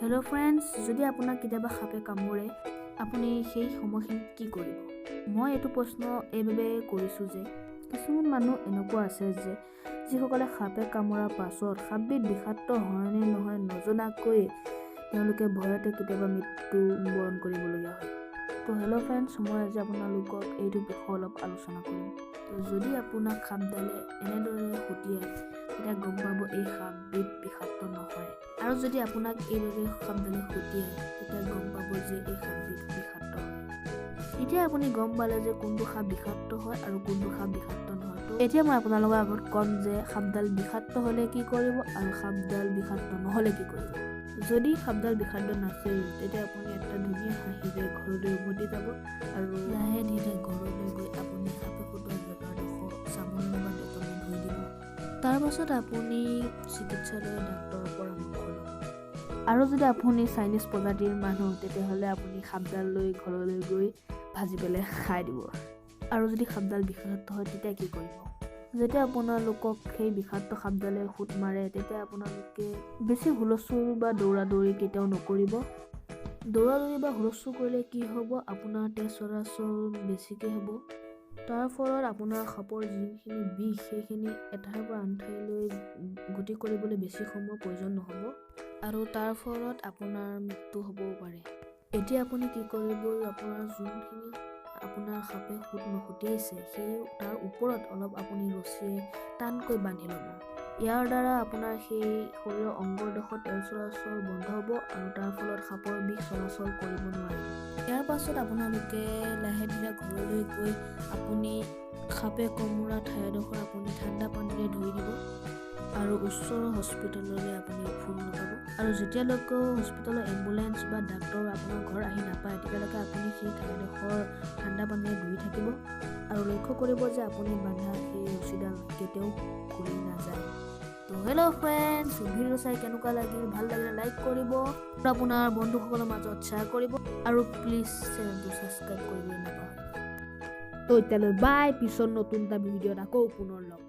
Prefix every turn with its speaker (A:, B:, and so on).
A: Hello' friends, যদি আপোনাক কেতিয়াবা সাপে কামোৰে আপুনি সেই সময়খিনিত কি কৰিব? মই এইটো প্ৰশ্ন এইভাৱে কৰিছোঁ যে কিছুমান মানুহ এনেকুৱা আছে যে যিসকলে সাপে কামোৰাৰ পাছত সাপবিধ বিষাক্ত হয় নে নহয় নজনাকৈ তেওঁলোকে ভয়তে কেতিয়াবা মৃত্যু বৰণ কৰিবলগীয়া হয়। তো হেল্ল' ফ্ৰেণ্ডছ, মই আজি আপোনালোকক এইটো বিষয়ে অলপ আলোচনা কৰিম। তো যদি আপোনাক সাপডালে এনেদৰে খুটিয়ায় তেতিয়া গম পাব এই সাপবিধ বিষাক্ত নহয়, আৰু যদি আপোনাক এইদৰে সাপডালে খুটিয়ায় তেতিয়া গম পাব যে এই সাপবিধ বিষাক্ত হয়। এতিয়া আপুনি গম পালে যে কোনটো সাপ বিষাক্ত হয় আৰু কোনটো সাপ বিষাক্ত নহয়। তো এতিয়া মই আপোনালোকৰ আগত ক'ম যে সাপডাল বিষাক্ত হ'লে কি কৰিব আৰু সাপডাল বিষাক্ত নহ'লে কি কৰিব। যদি সাপডাল বিষাক্ত নাছিল তেতিয়া আপুনি এটা ধুনীয়া হাঁহিৰে ঘৰলৈ উভতি যাব আৰু লাহে ধীৰে ঘৰলৈ গৈ আপুনি সাপে খুটোৱা জেগাডোখৰ চাবোন বা ডেটলে ধুই দিব। তাৰ পাছত আপুনি চিকিৎসালয়ৰ ডাক্তৰৰ পৰামৰ্শ ল'ব। আৰু যদি আপুনি চাইনিজ প্ৰজাতিৰ মানুহ তেতিয়াহ'লে আপুনি সাপডাল লৈ ঘৰলৈ গৈ ভাজি পেলাই খাই দিব। আৰু যদি সাপডাল বিষাক্ত হয় তেতিয়া কি কৰিব? যেতিয়া আপোনালোকক সেই বিষাক্ত সাপডালে খুট মাৰে তেতিয়া আপোনালোকে বেছি হুলস্থুল বা দৌৰা দৌৰি কেতিয়াও নকৰিব। দৌৰা দৌৰি বা হুলস্থুল কৰিলে কি হ'ব, আপোনাৰ তেজ চলাচল বেছিকৈ হ'ব। তাৰ ফলত আপোনাৰ সাপৰ যিখিনি বিষ সেইখিনি এঠাইৰ পৰা আন ঠাইলৈ গতি কৰিবলৈ বেছি সময়ৰ প্ৰয়োজন নহ'ব আৰু তাৰ ফলত আপোনাৰ মৃত্যু হ'বও পাৰে। এতিয়া আপুনি কি কৰিব, আপোনাৰ যোনখিনি আপোনাৰ সাপে খুটিয়াইছে সেই তাৰ ওপৰত অলপ আপুনি ৰছীয়ে টানকৈ বান্ধি ল'ব। ইয়াৰ দ্বাৰা আপোনাৰ সেই শৰীৰৰ অংগডোখৰ তেজ চলাচল বন্ধ হ'ব আৰু তাৰ ফলত সাপৰ বিষ চলাচল কৰিব নোৱাৰিব। ইয়াৰ পাছত আপোনালোকে লাহে ধীৰে ঘৰলৈ গৈ আপুনি সাপে কামোৰা ঠাইডোখৰ আপুনি ঠাণ্ডা পানীৰে ধুই দিব আৰু ওচৰৰ হস্পিটেললৈ আপুনি ফোন লগাব। আৰু যেতিয়ালৈকে হস্পিটেলৰ এম্বুলেঞ্চ বা ডাক্তৰ আপোনাৰ ঘৰ আহি নাপায় তেতিয়ালৈকে আপুনি সেই ঠাইডোখৰ ঠাণ্ডা পানীৰে ধুই থাকিব আৰু লক্ষ্য কৰিব যে আপুনি বান্ধা সেই ৰছীডাল কেতিয়াও খুলি নাযায়। তো হেল্ল' ফ্ৰেণ্ডছ, ভিডিঅ' চাই কেনেকুৱা লাগিল? ভাল লাগিলে লাইক কৰিব, আপোনাৰ বন্ধুসকলৰ মাজত শ্বেয়াৰ কৰিব আৰু প্লিজ চেনেলটো ছাবস্ক্ৰাইব কৰিবলৈ নাপাহৰিব। তো এতিয়ালৈ বাই, পিছত নতুন এটা ভিডিঅ'ত আকৌ পুনৰ লগ